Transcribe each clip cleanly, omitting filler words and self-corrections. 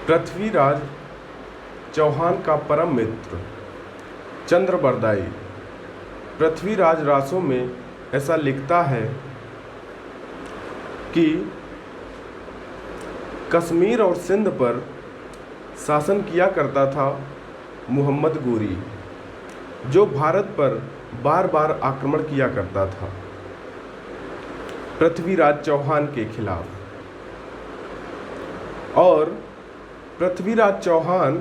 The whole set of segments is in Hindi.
पृथ्वीराज चौहान का परम मित्र चंद्रबरदाई पृथ्वीराज रासों में ऐसा लिखता है कि कश्मीर और सिंध पर शासन किया करता था मोहम्मद गोरी, जो भारत पर बार बार आक्रमण किया करता था पृथ्वीराज चौहान के खिलाफ। और पृथ्वीराज चौहान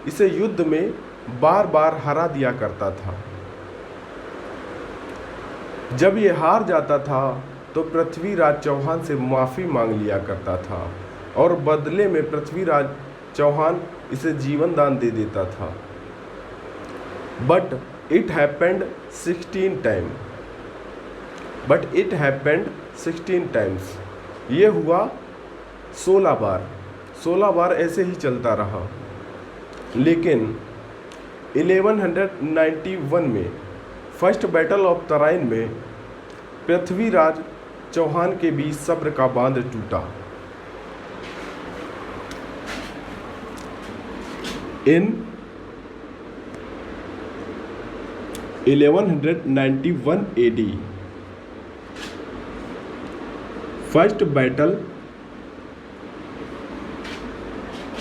इसे युद्ध में बार बार हरा दिया करता था। जब ये हार जाता था तो पृथ्वीराज चौहान से माफ़ी मांग लिया करता था और बदले में पृथ्वीराज चौहान इसे जीवन दान दे देता था। But it happened 16 times. ये हुआ 16 बार ऐसे ही चलता रहा। लेकिन 1191 में फर्स्ट बैटल ऑफ तराइन में पृथ्वीराज चौहान के बीच सब्र का बांध टूटा। इन 1191 AD first battle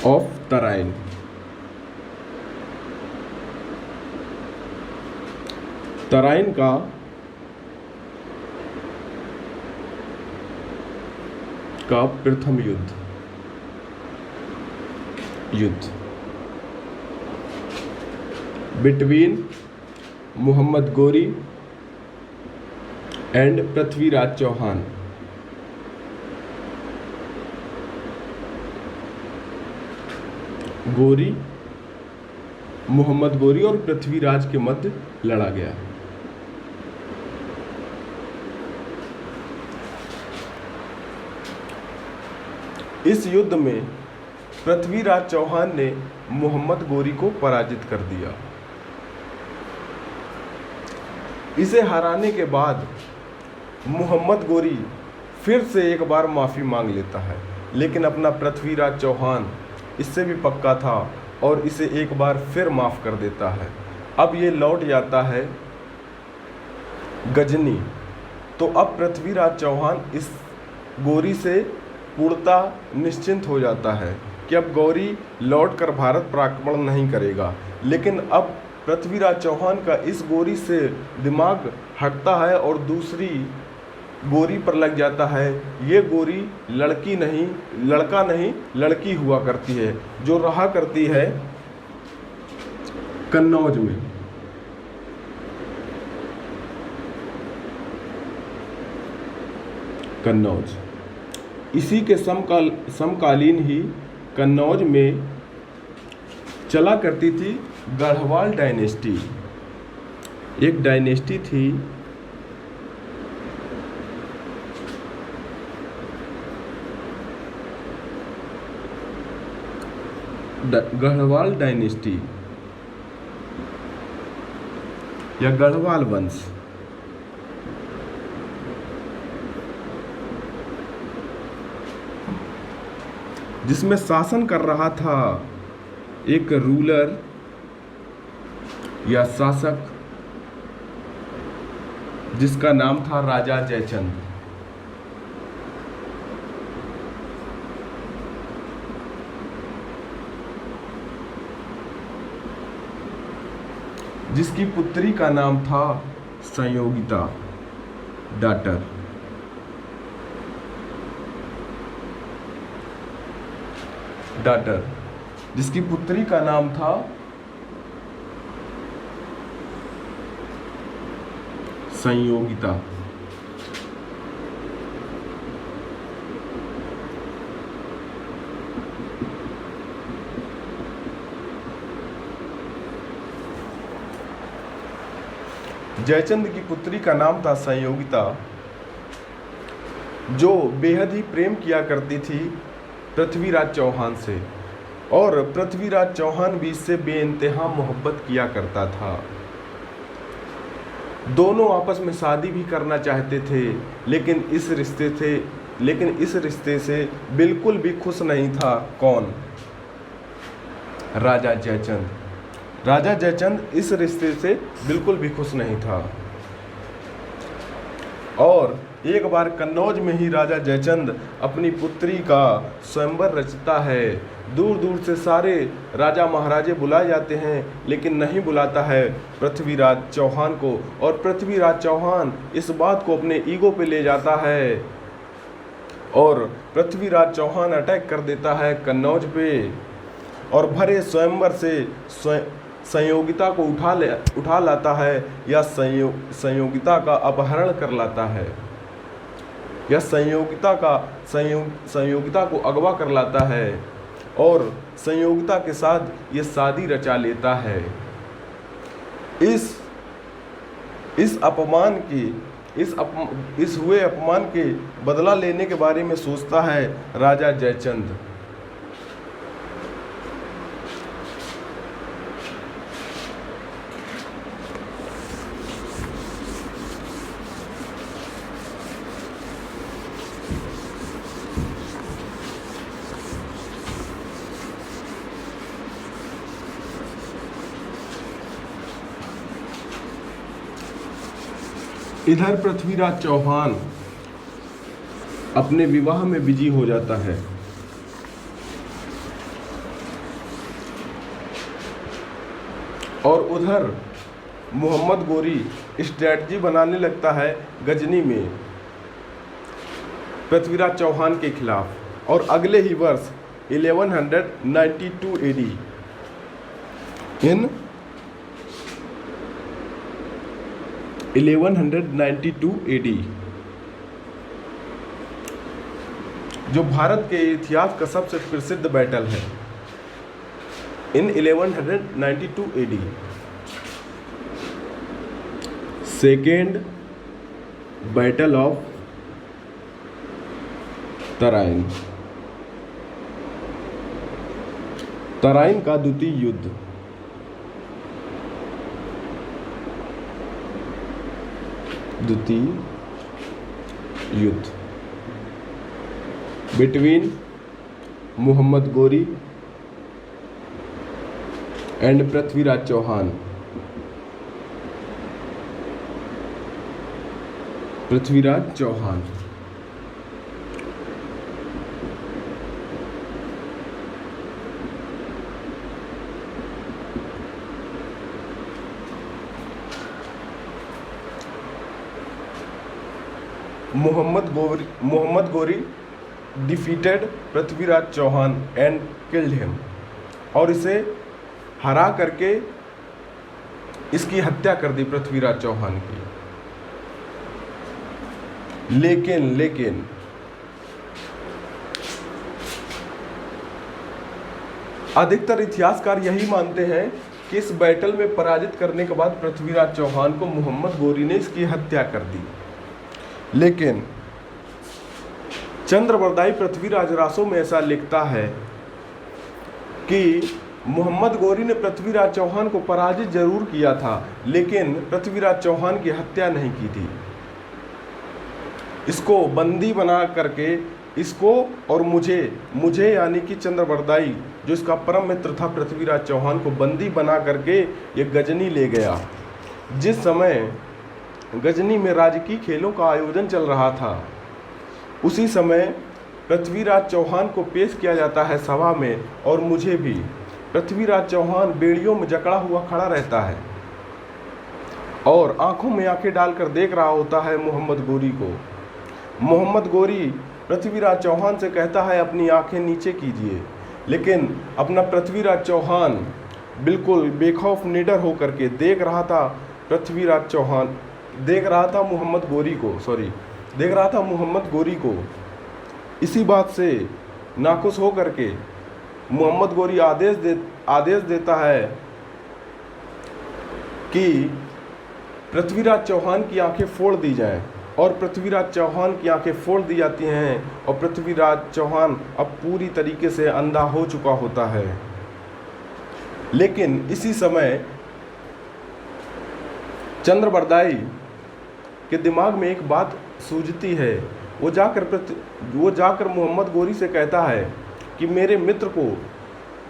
of Tarain, Tarain का प्रथम युद्ध बिटवीन मोहम्मद गोरी एंड पृथ्वीराज चौहान। मोहम्मद गोरी और पृथ्वीराज के मध्य लड़ा गया। इस युद्ध में पृथ्वीराज चौहान ने मोहम्मद गोरी को पराजित कर दिया। इसे हराने के बाद मोहम्मद गोरी फिर से एक बार माफ़ी मांग लेता है, लेकिन अपना पृथ्वीराज चौहान इससे भी पक्का था और इसे एक बार फिर माफ़ कर देता है। अब ये लौट जाता है गजनी। तो अब पृथ्वीराज चौहान इस गोरी से पूर्णतः निश्चिंत हो जाता है कि अब गौरी लौटकर भारत पर आक्रमण नहीं करेगा। लेकिन अब पृथ्वीराज चौहान का इस गोरी से दिमाग हटता है और दूसरी गोरी पर लग जाता है। ये गोरी लड़का नहीं लड़की हुआ करती है, जो रहा करती है कन्नौज में। कन्नौज इसी के समकालीन ही कन्नौज में चला करती थी गढ़वाल डायनेस्टी। एक डायनेस्टी थी गढ़वाल डायनेस्टी या गढ़वाल वंश, जिसमें शासन कर रहा था एक रूलर या शासक जिसका नाम था राजा जयचंद। जिसकी पुत्री का नाम था संयोगिता, डाटर, जिसकी पुत्री का नाम था संयोगिता। जयचंद की पुत्री का नाम था संयोगिता, जो बेहद ही प्रेम किया करती थी पृथ्वीराज चौहान से, और पृथ्वीराज चौहान भी इससे बेइंतहा मोहब्बत किया करता था। दोनों आपस में शादी भी करना चाहते थे, लेकिन इस रिश्ते से बिल्कुल भी खुश नहीं था कौन? राजा जयचंद। राजा जयचंद इस रिश्ते से बिल्कुल भी खुश नहीं था और एक बार कन्नौज में ही राजा जयचंद अपनी पुत्री का स्वयंवर रचता है। दूर दूर से सारे राजा महाराजे बुलाए जाते हैं लेकिन नहीं बुलाता है पृथ्वीराज चौहान को, और पृथ्वीराज चौहान इस बात को अपने ईगो पे ले जाता है और पृथ्वीराज चौहान अटैक कर देता है कन्नौज पे और भरे स्वयंवर से संयोगिता को उठा लाता है या संयोगिता का अपहरण कर लाता है या संयोगिता को अगवा कर लाता है और संयोगिता के साथ ये शादी रचा लेता है। इस हुए अपमान के बदला लेने के बारे में सोचता है राजा जयचंद। इधर पृथ्वीराज चौहान अपने विवाह में बिजी हो जाता है और उधर मोहम्मद गोरी स्ट्रेटजी बनाने लगता है गजनी में पृथ्वीराज चौहान के खिलाफ। और अगले ही वर्ष 1192 AD इन 1192 AD जो भारत के इतिहास का सबसे प्रसिद्ध बैटल है, in 1192 AD second battle of Tarain, Tarain का द्वितीय युद्ध। Between Mohammad Ghori and Prithviraj Chauhan. Prithviraj Chauhan Mohammad Ghori defeated Prithviraj Chauhan and killed him, और इसे हरा करके इसकी हत्या कर दी पृथ्वीराज चौहान की। लेकिन अधिकतर इतिहासकार यही मानते हैं कि इस बैटल में पराजित करने के बाद पृथ्वीराज चौहान को मोहम्मद गोरी ने इसकी हत्या कर दी। लेकिन चंद्रबरदाई पृथ्वीराज रासों में ऐसा लिखता है कि मोहम्मद गोरी ने पृथ्वीराज चौहान को पराजित जरूर किया था लेकिन पृथ्वीराज चौहान की हत्या नहीं की थी। इसको बंदी बना करके इसको और मुझे यानी कि चंद्रबरदाई जो इसका परम मित्र था पृथ्वीराज चौहान को बंदी बना करके ये गजनी ले गया। जिस समय गजनी में राजकीय खेलों का आयोजन चल रहा था उसी समय पृथ्वीराज चौहान को पेश किया जाता है सभा में, और मुझे भी। पृथ्वीराज चौहान बेड़ियों में जकड़ा हुआ खड़ा रहता है और आंखों में आंखें डालकर देख रहा होता है मोहम्मद गोरी को। मोहम्मद गोरी पृथ्वीराज चौहान से कहता है अपनी आंखें नीचे कीजिए, लेकिन अपना पृथ्वीराज चौहान बिल्कुल बेखौफ निडर होकर के देख रहा था मोहम्मद गोरी को। इसी बात से नाखुश होकर के मोहम्मद गोरी आदेश देता है कि पृथ्वीराज चौहान की आंखें फोड़ दी जाएं, और पृथ्वीराज चौहान की आंखें फोड़ दी जाती हैं और पृथ्वीराज चौहान अब पूरी तरीके से अंधा हो चुका होता है। लेकिन इसी समय चंद्रबरदाई के दिमाग में एक बात सूझती है। वो जाकर मोहम्मद गोरी से कहता है कि मेरे मित्र को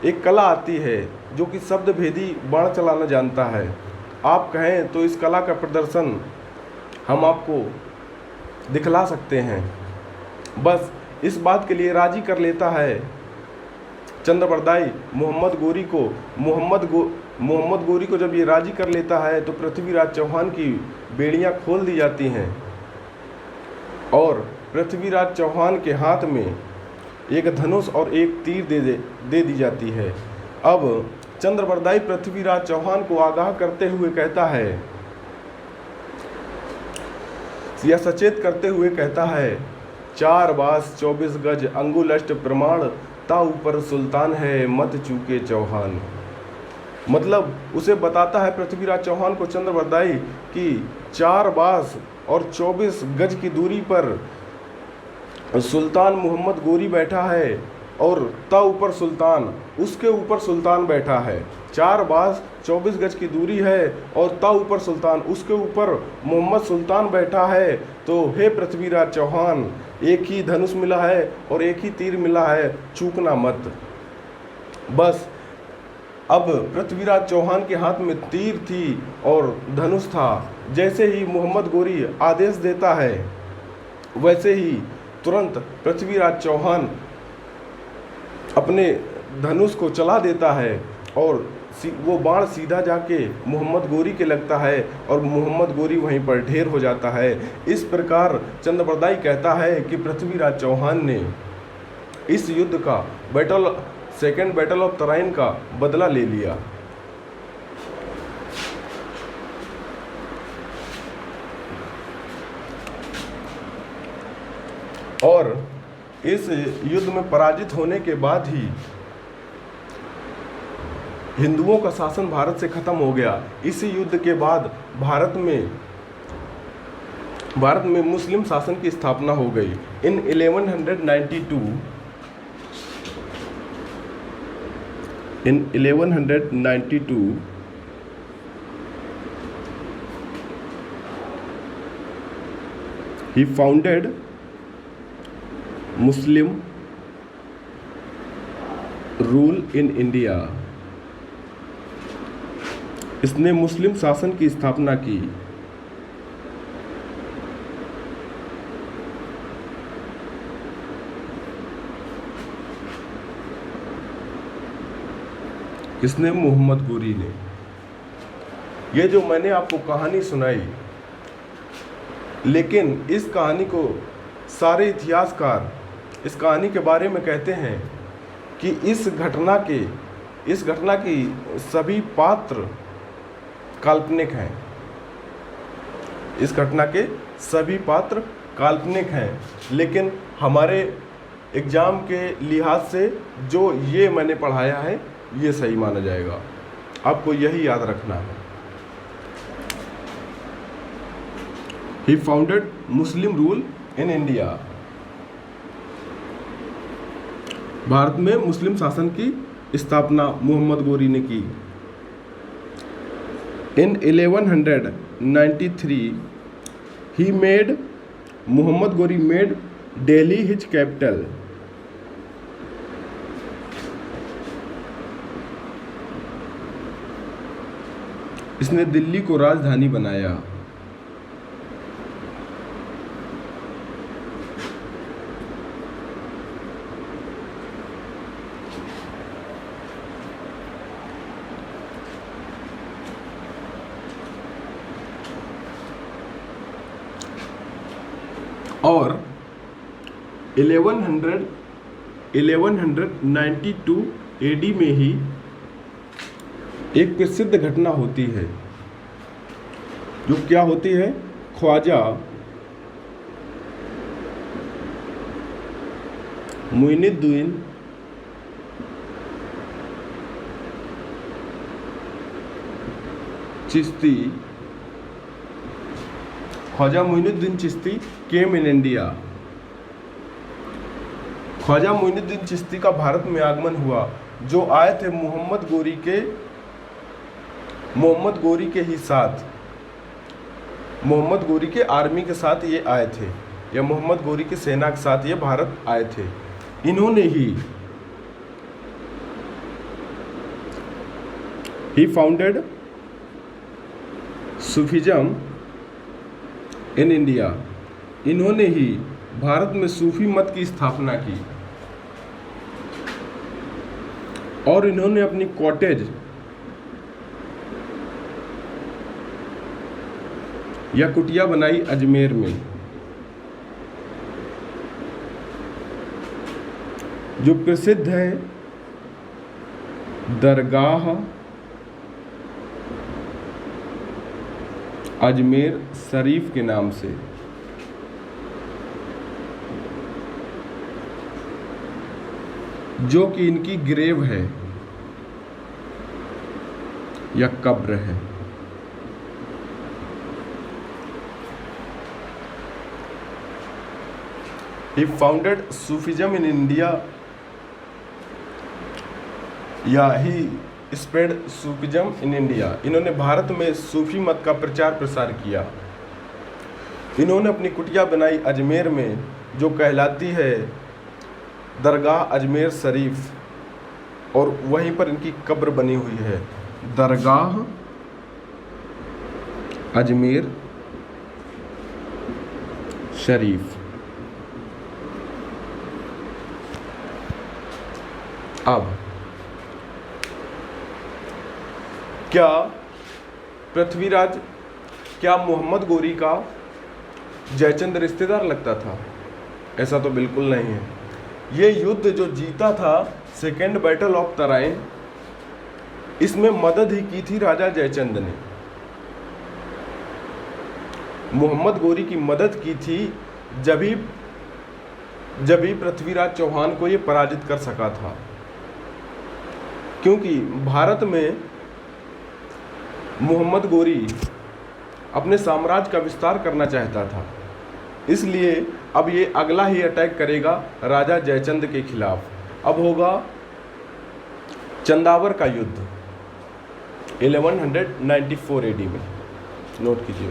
एक कला आती है जो कि शब्द भेदी बाण चलाना जानता है। आप कहें तो इस कला का प्रदर्शन हम आपको दिखला सकते हैं। बस इस बात के लिए राजी कर लेता है चंद्रबरदाई मोहम्मद गोरी को जब ये राजी कर लेता है तो पृथ्वीराज चौहान की बेड़ियां खोल दी जाती हैं और पृथ्वीराज चौहान के हाथ में एक धनुष और एक तीर दे दी जाती है। अब चंद्रबरदाई पृथ्वीराज चौहान को आगाह करते हुए कहता है या सचेत करते हुए कहता है, 4 बास 24 गज अंगुलष्ट प्रमाण ता ऊपर सुल्तान है मत चूके चौहान। मतलब उसे बताता है पृथ्वीराज चौहान को चंद्रबरदाई कि 4 बास और 24 गज की दूरी पर सुल्तान मोहम्मद गोरी बैठा है और ता ऊपर सुल्तान, उसके ऊपर सुल्तान बैठा है। 4 बास 24 गज की दूरी है और ता ऊपर सुल्तान, उसके ऊपर मोहम्मद सुल्तान बैठा है। तो हे पृथ्वीराज चौहान, एक ही धनुष मिला है और एक ही तीर मिला है, चूकना मत। बस अब पृथ्वीराज चौहान के हाथ में तीर थी और धनुष था। जैसे ही मोहम्मद गोरी आदेश देता है वैसे ही तुरंत पृथ्वीराज चौहान अपने धनुष को चला देता है और वो बाण सीधा जाके मोहम्मद गोरी के लगता है और मोहम्मद गोरी वहीं पर ढेर हो जाता है। इस प्रकार चंद्रबरदाई कहता है कि पृथ्वीराज चौहान ने इस युद्ध का सेकेंड बैटल ऑफ तराइन का बदला ले लिया। और इस युद्ध में पराजित होने के बाद ही हिंदुओं का शासन भारत से खत्म हो गया। इसी युद्ध के बाद भारत में मुस्लिम शासन की स्थापना हो गई। इन 1192 he founded Muslim rule in India। इसने मुस्लिम शासन की स्थापना की। किसने? मोहम्मद गोरी ने। ये जो मैंने आपको कहानी सुनाई, लेकिन इस कहानी को सारे इतिहासकार इस कहानी के बारे में कहते हैं कि इस घटना की सभी पात्र काल्पनिक हैं। इस घटना के सभी पात्र काल्पनिक हैं, लेकिन हमारे एग्जाम के लिहाज से जो ये मैंने पढ़ाया है ये सही माना जाएगा। आपको यही याद रखना है। He founded Muslim rule in India। Bharat में मुस्लिम शासन की स्थापना मोहम्मद गोरी ने की। In 1193 Mohammad Ghori made Delhi his capital। इसने दिल्ली को राजधानी बनाया। और 1192 AD में ही एक प्रसिद्ध घटना होती है, जो क्या होती है? ख्वाजा मुइनुद्दीन चिश्ती केम इन इंडिया। ख्वाजा मुइनुद्दीन चिश्ती का भारत में आगमन हुआ, जो आए थे मोहम्मद गोरी के आर्मी के साथ ये आए थे, या मोहम्मद गोरी की सेना के साथ ये भारत आए थे। इन्होंने ही ही फाउंडेड सूफीज़म इन इंडिया। इन्होंने ही भारत में सूफी मत की स्थापना की और इन्होंने अपनी कॉटेज या कुटिया बनाई अजमेर में, जो प्रसिद्ध है दरगाह अजमेर शरीफ के नाम से। जो कि इनकी ग्रेव है या कब्र है। He founded Sufism in India, या ही स्प्रेड सूफिज्म इन इंडिया। इन्होंने भारत में सूफी मत का प्रचार प्रसार किया। इन्होंने अपनी कुटिया बनाई अजमेर में, जो कहलाती है दरगाह अजमेर शरीफ, और वहीं पर इनकी कब्र बनी हुई है, दरगाह अजमेर शरीफ। अब क्या पृथ्वीराज, क्या मोहम्मद गोरी का जयचंद रिश्तेदार लगता था? ऐसा तो बिल्कुल नहीं है। ये युद्ध जो जीता था, सेकेंड बैटल ऑफ तराइन, इसमें मदद ही की थी राजा जयचंद ने। मोहम्मद गोरी की मदद की थी जब ही पृथ्वीराज चौहान को ये पराजित कर सका था, क्योंकि भारत में मोहम्मद गोरी अपने साम्राज्य का विस्तार करना चाहता था। इसलिए अब ये अगला ही अटैक करेगा राजा जयचंद के खिलाफ। अब होगा चंदावर का युद्ध 1194 AD में, नोट कीजिए।